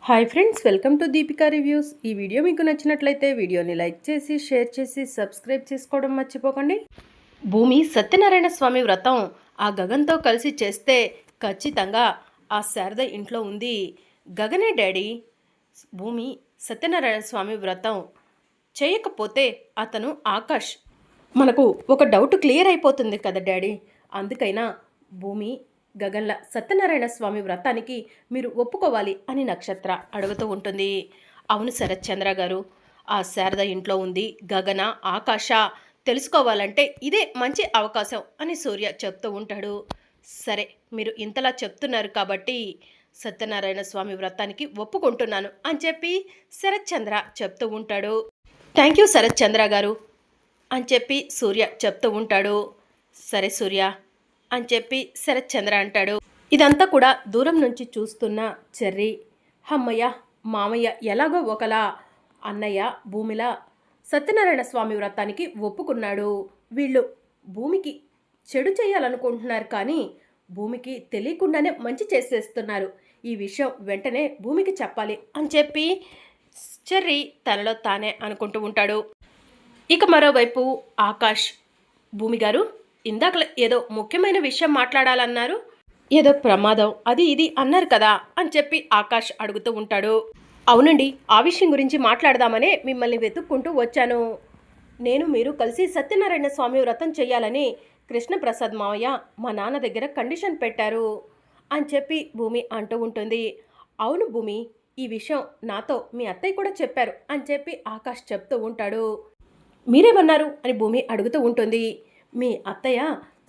Hi friends, welcome to Deepika reviews. ఈ video మీకు నచ్చినట్లయితే వీడియోని లైక్ చేసి షేర్ చేసి సబ్స్క్రైబ్ చేసుకోవడం మర్చిపోకండి. భూమి సత్యనారాయణ స్వామి వ్రతం ఆ గగన్తో కలిసి చేస్తే ఖచ్చితంగా ఆ శారద ఇంట్లో ఉంది. గగనే డాడీ భూమి సత్యనారాయణ స్వామి వ్రతం చేయకపోతే అతను ఆకాష్. మనకు ఒక డౌట్ క్లియర్ అయిపోతుంది కదా డాడీ. అందుకైనా భూమి గగన్ల సత్యనారాయణ స్వామి వ్రతానికి మీరు ఒప్పుకోవాలి అని నక్షత్ర అడుగుతూ ఉంటుంది. అవును శరత్ చంద్ర గారు, ఆ శారద ఇంట్లో ఉంది, గగన ఆకాశ తెలుసుకోవాలంటే ఇదే మంచి అవకాశం అని సూర్య చెప్తూ ఉంటాడు. సరే, మీరు ఇంతలా చెప్తున్నారు కాబట్టి సత్యనారాయణ స్వామి వ్రతానికి ఒప్పుకుంటున్నాను అని చెప్పి శరత్ చంద్ర చెప్తూ ఉంటాడు. థ్యాంక్ యూ శరత్ చంద్ర గారు అని చెప్పి సూర్య చెప్తూ ఉంటాడు. సరే సూర్య అని చెప్పి శరత్ చంద్ర అంటాడు. ఇదంతా కూడా దూరం నుంచి చూస్తున్న చెర్రీ, అమ్మయ్య మామయ్య ఎలాగో ఒకలా అన్నయ్య భూమిలా సత్యనారాయణ స్వామి వ్రతానికి ఒప్పుకున్నాడు. వీళ్ళు భూమికి చెడు చేయాలనుకుంటున్నారు, కానీ భూమికి తెలియకుండానే మంచి చేసేస్తున్నారు. ఈ విషయం వెంటనే భూమికి చెప్పాలి అని చెప్పి చెర్రీ తనలో తానే అనుకుంటూ ఉంటాడు. ఇక మరోవైపు ఆకాష్, భూమి గారు ఇందాక ఏదో ముఖ్యమైన విషయం మాట్లాడాలన్నారు, ఏదో ప్రమాదం అది ఇది అన్నారు కదా అని చెప్పి ఆకాష్ అడుగుతూ ఉంటాడు. అవునండి, ఆ విషయం గురించి మాట్లాడదామనే మిమ్మల్ని వెతుక్కుంటూ వచ్చాను. నేను మీరు కలిసి సత్యనారాయణ స్వామి వ్రతం చేయాలని కృష్ణప్రసాద్ మావయ్య మా నాన్న దగ్గర కండిషన్ పెట్టారు అని చెప్పి భూమి అంటూ ఉంటుంది. అవును భూమి, ఈ విషయం నాతో మీ అత్తయ్య కూడా చెప్పారు అని చెప్పి ఆకాష్ చెప్తూ ఉంటాడు. మీరేమన్నారు అని భూమి అడుగుతూ ఉంటుంది. మీ అత్తయ్య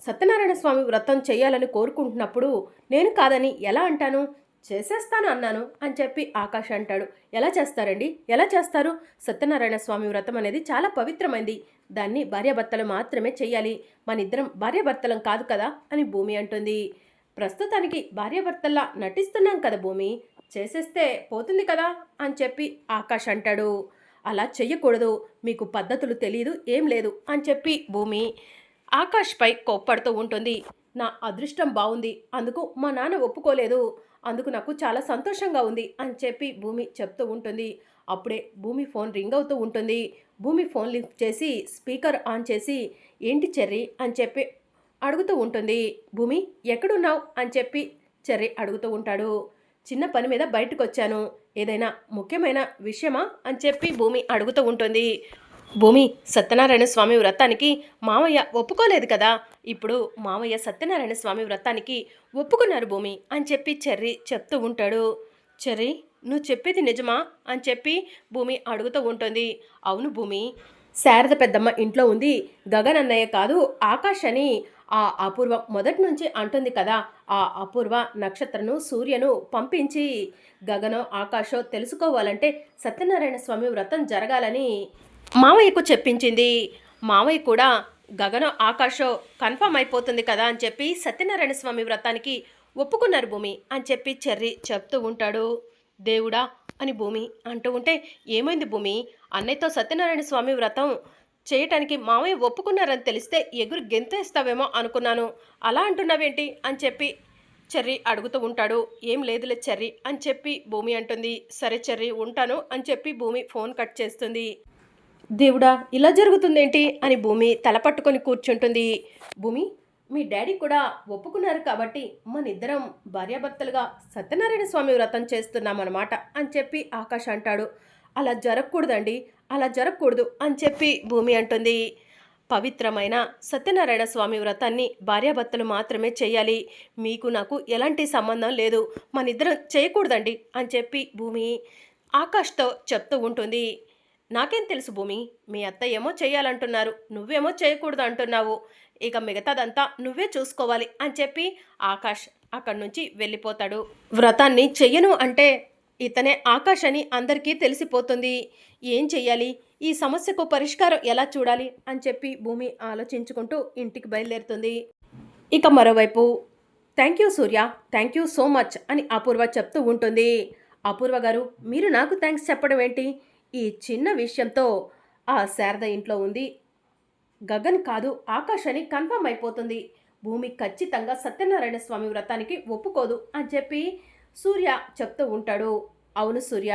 సత్యనారాయణ స్వామి వ్రతం చేయాలని కోరుకుంటున్నప్పుడు నేను కాదని ఎలా అంటాను? చేసేస్తాను అన్నాను అని చెప్పి ఆకాష్ అంటాడు. ఎలా చేస్తారండి, ఎలా చేస్తారు? సత్యనారాయణ స్వామి వ్రతం అనేది చాలా పవిత్రమైంది, దాన్ని భార్యాభర్తలు మాత్రమే చెయ్యాలి, మన ఇద్దరం భార్యాభర్తలం కాదు కదా అని భూమి అంటుంది. ప్రస్తుతానికి భార్యాభర్తల్లా నటిస్తున్నాం కదా భూమి, చేసేస్తే పోతుంది కదా అని చెప్పి ఆకాష్ అంటాడు. అలా చెయ్యకూడదు, మీకు పద్ధతులు తెలియదు, ఏం లేదు అని చెప్పి భూమి ఆకాష్పై కోప్పడుతూ ఉంటుంది. నా అదృష్టం బాగుంది, అందుకు మా నాన్న ఒప్పుకోలేదు, అందుకు నాకు చాలా సంతోషంగా ఉంది అని చెప్పి భూమి చెప్తూ ఉంటుంది. అప్పుడే భూమి ఫోన్ రింగ్ అవుతూ ఉంటుంది. భూమి ఫోన్ లిఫ్ట్ చేసి స్పీకర్ ఆన్ చేసి ఏంటి చెర్రీ అని చెప్పి అడుగుతూ ఉంటుంది. భూమి ఎక్కడున్నావు అని చెప్పి చెర్రీ అడుగుతూ ఉంటాడు. చిన్న పని మీద బయటకు వచ్చాను, ఏదైనా ముఖ్యమైన విషయమా అని చెప్పి భూమి అడుగుతూ ఉంటుంది. భూమి సత్యనారాయణ స్వామి వ్రతానికి మామయ్య ఒప్పుకోలేదు కదా, ఇప్పుడు మామయ్య సత్యనారాయణ స్వామి వ్రతానికి ఒప్పుకున్నారు భూమి అని చెప్పి చెర్రీ చెప్తూ ఉంటాడు. చెర్రీ, నువ్వు చెప్పేది నిజమా అని చెప్పి భూమి అడుగుతూ ఉంటుంది. అవును భూమి, శారద పెద్దమ్మ ఇంట్లో ఉంది, గగన్ అన్నయ్య కాదు ఆకాష్ అని ఆ అపూర్వ మొదటి నుంచి అంటుంది కదా, ఆ అపూర్వ నక్షత్రను సూర్యను పంపించి గగనో ఆకాశో తెలుసుకోవాలంటే సత్యనారాయణ స్వామి వ్రతం జరగాలని మావయ్యకు చెప్పించింది. మావయ్య కూడా గగనో ఆకాశో కన్ఫర్మ్ అయిపోతుంది కదా అని చెప్పి సత్యనారాయణ స్వామి వ్రతానికి ఒప్పుకున్నారు భూమి అని చెప్పి చెర్రీ చెప్తూ ఉంటాడు. దేవుడా అని భూమి అంటూ ఉంటే, ఏమైంది భూమి, అన్నయ్యతో సత్యనారాయణ స్వామి వ్రతం చేయటానికి మావయ్య ఒప్పుకున్నారని తెలిస్తే ఎగురు గెంతేస్తావేమో అనుకున్నాను, అలా అంటున్నావేంటి అని చెప్పి చెర్రీ అడుగుతూ ఉంటాడు. ఏం లేదులే చెర్రీ అని చెప్పి భూమి అంటుంది. సరే చెర్రీ ఉంటాను అని చెప్పి భూమి ఫోన్ కట్ చేస్తుంది. దేవుడా ఇలా జరుగుతుందేంటి అని భూమి తలపట్టుకొని కూర్చుంటుంది. భూమి, మీ డాడీ కూడా ఒప్పుకున్నారు కాబట్టి మన ఇద్దరం భార్యాభర్తలుగా సత్యనారాయణ స్వామి వ్రతం చేస్తున్నామన్నమాట అని చెప్పి ఆకాష్ అంటాడు. అలా జరగకూడదండి, అలా జరగకూడదు అని చెప్పి భూమి అంటుంది. పవిత్రమైన సత్యనారాయణ స్వామి వ్రతాన్ని భార్యాభర్తలు మాత్రమే చేయాలి, మీకు నాకు ఎలాంటి సంబంధం లేదు, మన ఇద్దరం చేయకూడదండి అని చెప్పి భూమి ఆకాష్తో చెప్తూ ఉంటుంది. నాకేం తెలుసు భూమి, మీ అత్త ఏమో చేయాలంటున్నారు, నువ్వేమో చేయకూడదు అంటున్నావు, ఇక మిగతాదంతా నువ్వే చూసుకోవాలి అని చెప్పి ఆకాష్ అక్కడి నుంచి వెళ్ళిపోతాడు. వ్రతాన్ని చెయ్యను అంటే ఇతనే ఆకాష్ అని అందరికీ తెలిసిపోతుంది. ఏం చెయ్యాలి, ఈ సమస్యకు పరిష్కారం ఎలా చూడాలి అని చెప్పి భూమి ఆలోచించుకుంటూ ఇంటికి బయలుదేరుతుంది. ఇక మరోవైపు thank you Surya, thank you so much అని అపూర్వ చెప్తూ ఉంటుంది. అపూర్వ గారు, మీరు నాకు థ్యాంక్స్ చెప్పడం ఏంటి, ఈ చిన్న విషయంతో ఆ శారద ఇంట్లో ఉంది, గగన్ కాదు ఆకాష్ అని కన్ఫర్మ్ అయిపోతుంది, భూమి ఖచ్చితంగా సత్యనారాయణ స్వామి వ్రతానికి ఒప్పుకోదు అని చెప్పి సూర్య చెప్తూ ఉంటాడు. అవును సూర్య,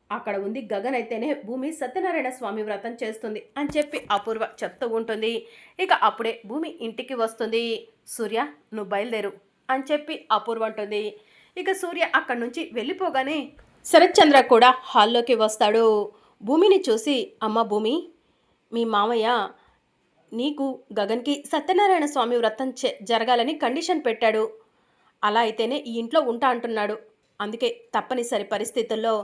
అక్కడ ఉంది గగన్ అయితేనే భూమి సత్యనారాయణ స్వామి వ్రతం చేస్తుంది అని చెప్పి అపూర్వ చెప్తూ ఉంటుంది. ఇక అప్పుడే భూమి ఇంటికి వస్తుంది. సూర్య, నువ్వు బయలుదేరు అని చెప్పి అపూర్వ అంటుంది. ఇక సూర్య అక్కడి నుంచి వెళ్ళిపోగానే శరత్చంద్ర కూడా హాల్లోకి వస్తాడు. భూమిని చూసి, అమ్మ భూమి, మీ మామయ్య నీకు గగన్కి సత్యనారాయణ స్వామి వ్రతం జరగాలని కండిషన్ పెట్టాడు. అలా అయితేనే ఈ ఇంట్లో ఉంటా అంటున్నాడు. అందుకే తప్పనిసరి పరిస్థితుల్లో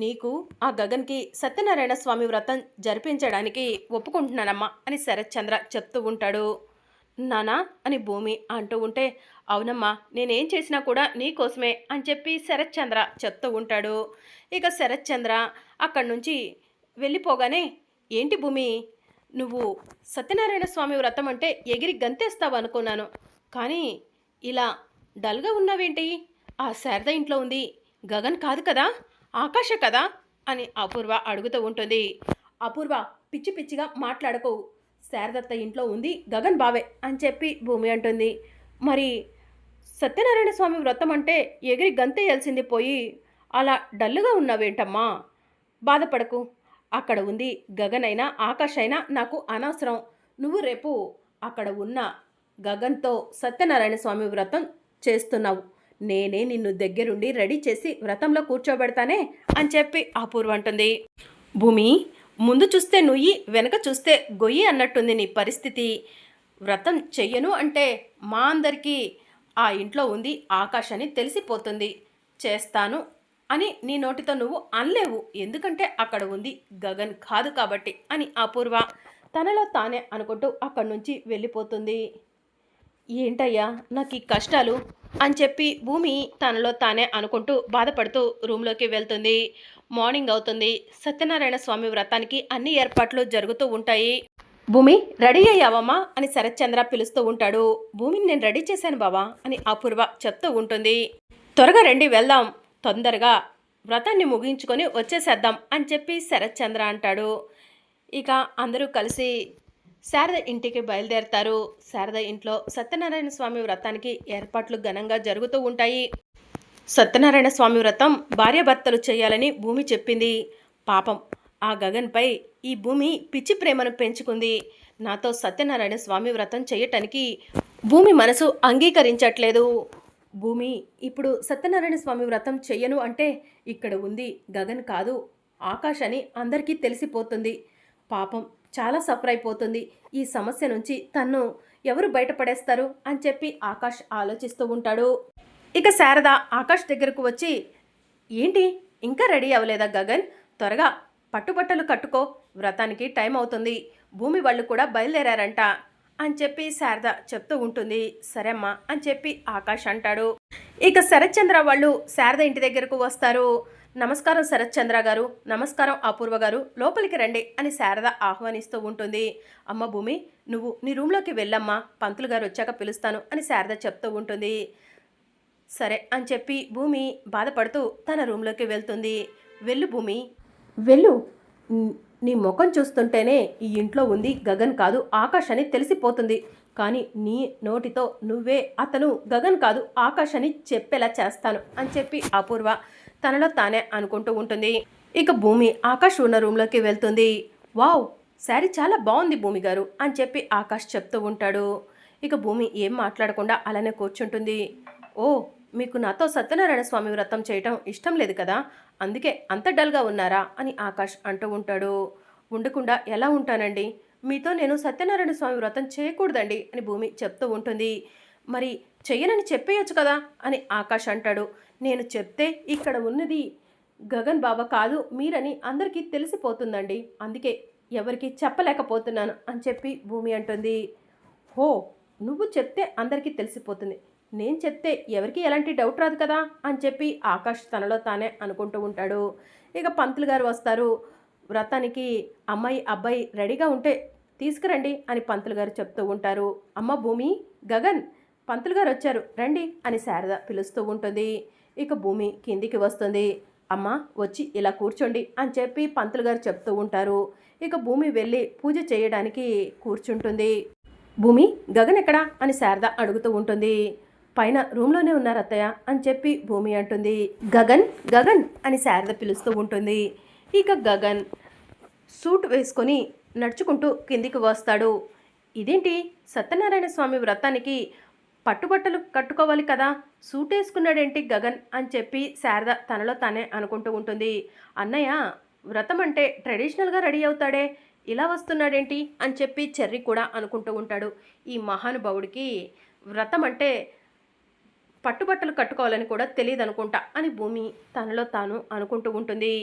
నీకు ఆ గగన్కి సత్యనారాయణ స్వామి వ్రతం జరిపించడానికి ఒప్పుకుంటున్నానమ్మా అని శరత్చంద్ర చెప్తూ ఉంటాడు. నానా అని భూమి అంటూ ఉంటే, అవునమ్మా, నేనేం చేసినా కూడా నీకోసమే అని చెప్పి శరత్చంద్ర చెప్తూ ఉంటాడు. ఇక శరత్చంద్ర అక్కడి నుంచి వెళ్ళిపోగానే, ఏంటి భూమి, నువ్వు సత్యనారాయణ స్వామి వ్రతం అంటే ఎగిరి గంతేస్తావు అనుకున్నాను, కానీ ఇలా డల్గా ఉన్నావేంటి? ఆ శారద ఇంట్లో ఉంది గగన్ కాదు కదా, ఆకాశ కదా అని అపూర్వ అడుగుతూ ఉంటుంది. అపూర్వ, పిచ్చి పిచ్చిగా మాట్లాడకు, శారదత్త ఇంట్లో ఉంది గగన్ బావే అని చెప్పి భూమి అంటుంది. మరి సత్యనారాయణ స్వామి వ్రతం అంటే ఎగిరి గంతేయాల్సింది పోయి అలా డల్లుగా ఉన్నావేంటమ్మా? బాధపడకు, అక్కడ ఉంది గగన్ అయినా ఆకాష్ అయినా నాకు అనవసరం. నువ్వు రేపు అక్కడ ఉన్న గగన్తో సత్యనారాయణ స్వామి వ్రతం చేస్తున్నావు. నేనే నిన్ను దగ్గరుండి రెడీ చేసి వ్రతంలో కూర్చోబెడతానే అని చెప్పి అపూర్వ అంటుంది. భూమి, ముందు చూస్తే నుయ్యి, వెనక చూస్తే గొయ్యి అన్నట్టుంది నీ పరిస్థితి. వ్రతం చెయ్యను అంటే మా అందరికీ ఆ ఇంట్లో ఉంది ఆకాష్ అని తెలిసిపోతుంది. చేస్తాను అని నీ నోటితో నువ్వు అనలేవు, ఎందుకంటే అక్కడ ఉంది గగన్ కాదు కాబట్టి అని అపూర్వ తనలో తానే అనుకుంటూ అక్కడి నుంచి వెళ్ళిపోతుంది. ఏంటయ్యా నాకు ఈ కష్టాలు అని చెప్పి భూమి తనలో తానే అనుకుంటూ బాధపడుతూ రూమ్లోకి వెళ్తుంది. మార్నింగ్ అవుతుంది. సత్యనారాయణ స్వామి వ్రతానికి అన్ని ఏర్పాట్లు జరుగుతూ ఉంటాయి. భూమి, రెడీ అయ్యావమ్మా అని శరత్చంద్ర పిలుస్తూ ఉంటాడు. భూమిని నేను రెడీ చేశాను బావా అని అపూర్వ చెప్తూ ఉంటుంది. త్వరగా రండి వెళ్దాం, తొందరగా వ్రతాన్ని ముగించుకొని వచ్చేసేద్దాం అని చెప్పి శరత్చంద్ర అంటాడు. ఇక అందరూ కలిసి శారద ఇంటికి బయలుదేరతారు. శారద ఇంట్లో సత్యనారాయణ స్వామి వ్రతానికి ఏర్పాట్లు ఘనంగా జరుగుతూ ఉంటాయి. సత్యనారాయణ స్వామి వ్రతం భార్యాభర్తలు చేయాలని భూమి చెప్పింది. పాపం ఆ గగన్పై ఈ భూమి పిచ్చి ప్రేమను పెంచుకుంది. నాతో సత్యనారాయణ స్వామి వ్రతం చేయటానికి భూమి మనసు అంగీకరించట్లేదు. భూమి ఇప్పుడు సత్యనారాయణ స్వామి వ్రతం చెయ్యను అంటే ఇక్కడ ఉంది గగన్ కాదు ఆకాష్ అని అందరికీ తెలిసిపోతుంది. పాపం చాలా సఫర్ అయిపోతుంది. ఈ సమస్య నుంచి తన్ను ఎవరు బయటపడేస్తారు అని చెప్పి ఆకాష్ ఆలోచిస్తూ ఉంటాడు. ఇక శారద ఆకాష్ దగ్గరకు వచ్చి, ఏంటి ఇంకా రెడీ అవ్వలేదా గగన్? త్వరగా పట్టుబట్టలు కట్టుకో, వ్రతానికి టైం అవుతుంది, భూమి వాళ్ళు కూడా బయలుదేరారంట అని చెప్పి శారద చెప్తూ ఉంటుంది. సరే అమ్మా అని చెప్పి ఆకాష్ అంటాడు. ఇక శరత్చంద్ర వాళ్ళు శారద ఇంటి దగ్గరకు వస్తారు. నమస్కారం శరత్చంద్ర గారు, నమస్కారం అపూర్వ గారు, లోపలికి రండి అని శారద ఆహ్వానిస్తూ ఉంటుంది. అమ్మ భూమి, నువ్వు నీ రూమ్లోకి వెళ్ళమ్మా, పంతులు గారు వచ్చాక పిలుస్తాను అని శారద చెప్తూ ఉంటుంది. సరే అని చెప్పి భూమి బాధపడుతూ తన రూమ్లోకి వెళ్తుంది. వెళ్ళు భూమి, వెళ్ళు, నీ ముఖం చూస్తుంటేనే ఈ ఇంట్లో ఉంది గగన్ కాదు ఆకాష్ అని తెలిసిపోతుంది, కానీ నీ నోటితో నువ్వే అతను గగన్ కాదు ఆకాష్ అని చెప్పేలా చేస్తాను అని చెప్పి అపూర్వ తనలో తానే అనుకుంటూ ఉంటుంది. ఇక భూమి ఆకాష్ ఉన్న రూమ్లోకి వెళ్తుంది. వావ్, శారీ చాలా బాగుంది భూమి గారు అని చెప్పి ఆకాష్ చెప్తూ ఉంటాడు. ఇక భూమి ఏం మాట్లాడకుండా అలానే కూర్చుంటుంది. ఓ, మీకు నాతో సత్యనారాయణ స్వామి వ్రతం చేయటం ఇష్టం లేదు కదా, అందుకే అంత డల్గా ఉన్నారా అని ఆకాష్ అంటూ ఉంటాడు. ఉండకుండా ఎలా ఉంటానండి, మీతో నేను సత్యనారాయణ స్వామి వ్రతం చేయకూడదండి అని భూమి చెప్తూ ఉంటుంది. మరి చెయ్యనని చెప్పేయచ్చు కదా అని ఆకాష్ అంటాడు. నేను చెప్తే ఇక్కడ ఉన్నది గగన్ బాబా కాదు మీరని అందరికీ తెలిసిపోతుందండి, అందుకే ఎవరికి చెప్పలేకపోతున్నాను అని చెప్పి భూమి అంటుంది. హో, నువ్వు చెప్తే అందరికీ తెలిసిపోతుంది, నేను చెప్తే ఎవరికి ఎలాంటి డౌట్ రాదు కదా అని చెప్పి ఆకాష్ తనలో తానే అనుకుంటూ ఉంటాడు. ఇక పంతులు గారు వస్తారు. వ్రతానికి అమ్మాయి అబ్బాయి రెడీగా ఉంటే తీసుకురండి అని పంతులు గారు చెప్తూ ఉంటారు. అమ్మ భూమి, గగన్, పంతులు గారు వచ్చారు రండి అని శారద పిలుస్తూ ఉంటుంది. ఇక భూమి కిందికి వస్తుంది. అమ్మ వచ్చి ఇలా కూర్చోండి అని చెప్పి పంతులు గారు చెప్తూ ఉంటారు. ఇక భూమి వెళ్ళి పూజ చేయడానికి కూర్చుంటుంది. భూమి, గగన్ ఎక్కడా అని శారద అడుగుతూ ఉంటుంది. పైన రూమ్లోనే ఉన్నారు అత్తయ్య అని చెప్పి భూమి అంటుంది. గగన్ గగన్ అని శారద పిలుస్తూ ఉంటుంది. ఇక గగన్ సూట్ వేసుకొని నడుచుకుంటూ కిందికి వస్తాడు. ఇదేంటి సత్యనారాయణ స్వామి వ్రతానికి పట్టుబట్టలు కట్టుకోవాలి కదా, సూట్ వేసుకున్నాడేంటి గగన్ అని చెప్పి శారద తనలో తానే అనుకుంటూ ఉంటుంది. అన్నయ్య వ్రతం అంటే ట్రెడిషనల్గా రెడీ అవుతాడే, ఇలా వస్తున్నాడేంటి అని చెప్పి చెర్రి కూడా అనుకుంటూ ఉంటాడు. ఈ మహానుభావుడికి వ్రతం అంటే పట్టుబట్టలు కట్టుకోవాలని కూడా తెలియదు అనుకుంటా అని భూమి తనలో తాను అనుకుంటూ ఉంటుంది.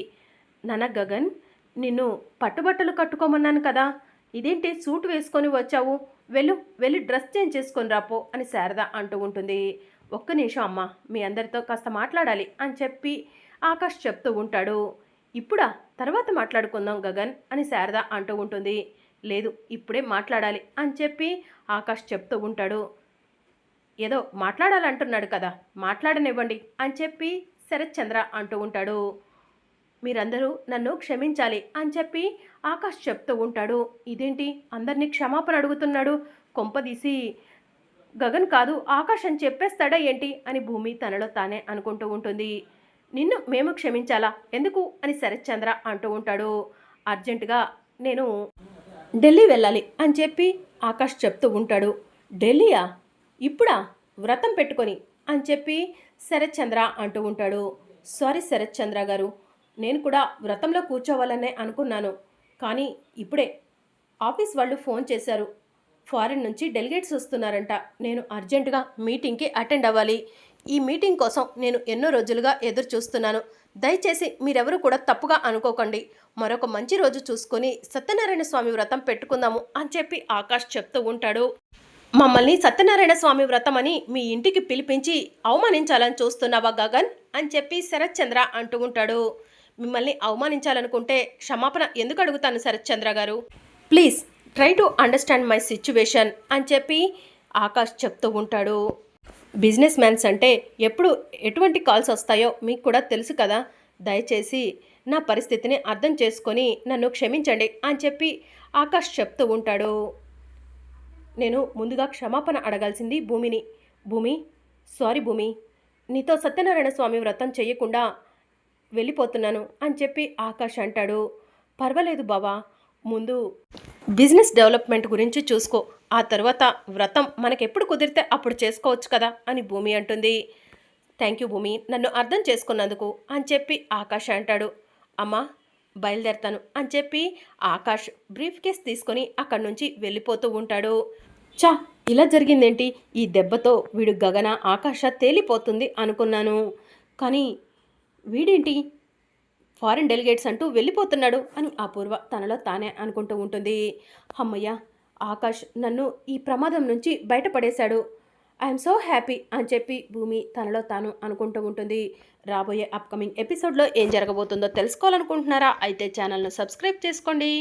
నాన్న గగన్, నిన్ను పట్టుబట్టలు కట్టుకోమన్నాను కదా, ఇదేంటి సూట్ వేసుకొని వచ్చావు, వెళ్ళి డ్రెస్ చేంజ్ చేసుకొని రాపో అని శారద అంటూ ఉంటుంది. ఒక్క నిమిషం అమ్మ, మీ అందరితో కాస్త మాట్లాడాలి అని చెప్పి ఆకాష్ చెప్తూ ఉంటాడు. ఇప్పుడా, తర్వాత మాట్లాడుకుందాం గగన్ అని శారద అంటూ ఉంటుంది. లేదు, ఇప్పుడే మాట్లాడాలి అని చెప్పి ఆకాష్ చెప్తూ ఉంటాడు. ఏదో మాట్లాడాలంటున్నాడు కదా, మాట్లాడనివ్వండి అని చెప్పి శరత్ చంద్ర అంటూ ఉంటాడు. మీరందరూ నన్ను క్షమించాలి అని చెప్పి ఆకాష్ చెప్తూ ఉంటాడు. ఇదేంటి అందరినీ క్షమాపణ అడుగుతున్నాడు, కొంపదీసి గగన్ కాదు ఆకాష్ అని చెప్పేస్తాడా ఏంటి అని భూమి తనలో తానే అనుకుంటూ ఉంటుంది. నిన్ను మేము క్షమించాలా, ఎందుకు అని శరత్ చంద్ర అంటూ ఉంటాడు. అర్జెంటుగా నేను ఢిల్లీ వెళ్ళాలి అని చెప్పి ఆకాష్ చెప్తూ ఉంటాడు. ఢిల్లీయా, ఇప్పుడా, వ్రతం పెట్టుకొని అని చెప్పి శరత్ చంద్ర అంటూ ఉంటాడు. సారీ శరత్ చంద్ర గారు, నేను కూడా వ్రతంలో కూర్చోవాలనే అనుకున్నాను, కానీ ఇప్పుడే ఆఫీస్ వాళ్ళు ఫోన్ చేశారు, ఫారిన్ నుంచి డెలిగేట్స్ వస్తున్నారంట, నేను అర్జెంటుగా మీటింగ్కి అటెండ్ అవ్వాలి. ఈ మీటింగ్ కోసం నేను ఎన్నో రోజులుగా ఎదురు చూస్తున్నాను. దయచేసి మీరెవరూ కూడా తప్పుగా అనుకోకండి. మరొక మంచి రోజు చూసుకొని సత్యనారాయణ స్వామి వ్రతం పెట్టుకుందాము అని చెప్పి ఆకాష్ చెప్తూ ఉంటాడు. మమ్మల్ని సత్యనారాయణ స్వామి వ్రతం అని మీ ఇంటికి పిలిపించి అవమానించాలని చూస్తున్నావా గగన్ అని చెప్పి శరత్ చంద్ర అంటూ ఉంటాడు. మిమ్మల్ని అవమానించాలనుకుంటే క్షమాపణ ఎందుకు అడుగుతాను శరత్ చంద్ర గారు, please try to understand my situation అని చెప్పి ఆకాష్ చెప్తూ ఉంటాడు. బిజినెస్ మ్యాన్స్ అంటే ఎప్పుడు ఎటువంటి కాల్స్ వస్తాయో మీకు కూడా తెలుసు కదా, దయచేసి నా పరిస్థితిని అర్థం చేసుకొని నన్ను క్షమించండి అని చెప్పి ఆకాష్ చెప్తూ ఉంటాడు. నేను ముందుగా క్షమాపణ అడగాల్సింది భూమిని. భూమి, సారీ భూమి, నీతో సత్యనారాయణ స్వామి వ్రతం చేయకుండా వెళ్ళిపోతున్నాను అని చెప్పి ఆకాష్ అంటాడు. పర్వాలేదు బావా, ముందు బిజినెస్ డెవలప్మెంట్ గురించి చూసుకో, ఆ తర్వాత వ్రతం మనకెప్పుడు కుదిరితే అప్పుడు చేసుకోవచ్చు కదా అని భూమి అంటుంది. థ్యాంక్ యూ భూమి, నన్ను అర్థం చేసుకున్నందుకు అని చెప్పి ఆకాష్ అంటాడు. అమ్మా బయలుదేరతాను అని చెప్పి ఆకాష్ బ్రీఫ్ కేస్ తీసుకొని అక్కడి నుంచి వెళ్ళిపోతూ ఉంటాడు. చా, ఇలా జరిగిందేంటి, ఈ దెబ్బతో వీడు గగన ఆకాష తేలిపోతుంది అనుకున్నాను, కానీ వీడేంటి ఫారిన్ డెలిగేట్స్ అంటూ వెళ్ళిపోతున్నాడు అని అపూర్వ తనలో తానే అనుకుంటూ ఉంటుంది. అమ్మయ్య, ఆకాష్ నన్ను ఈ ప్రమాదం నుంచి బయటపడేశాడు, ఐఎమ్ సో హ్యాపీ అని చెప్పి భూమి తనలో తాను అనుకుంటూ ఉంటుంది. రాబోయే అప్కమింగ్ ఎపిసోడ్లో ఏం జరగబోతుందో తెలుసుకోవాలనుకుంటున్నారా? అయితే ఛానల్ను సబ్స్క్రైబ్ చేసుకోండి.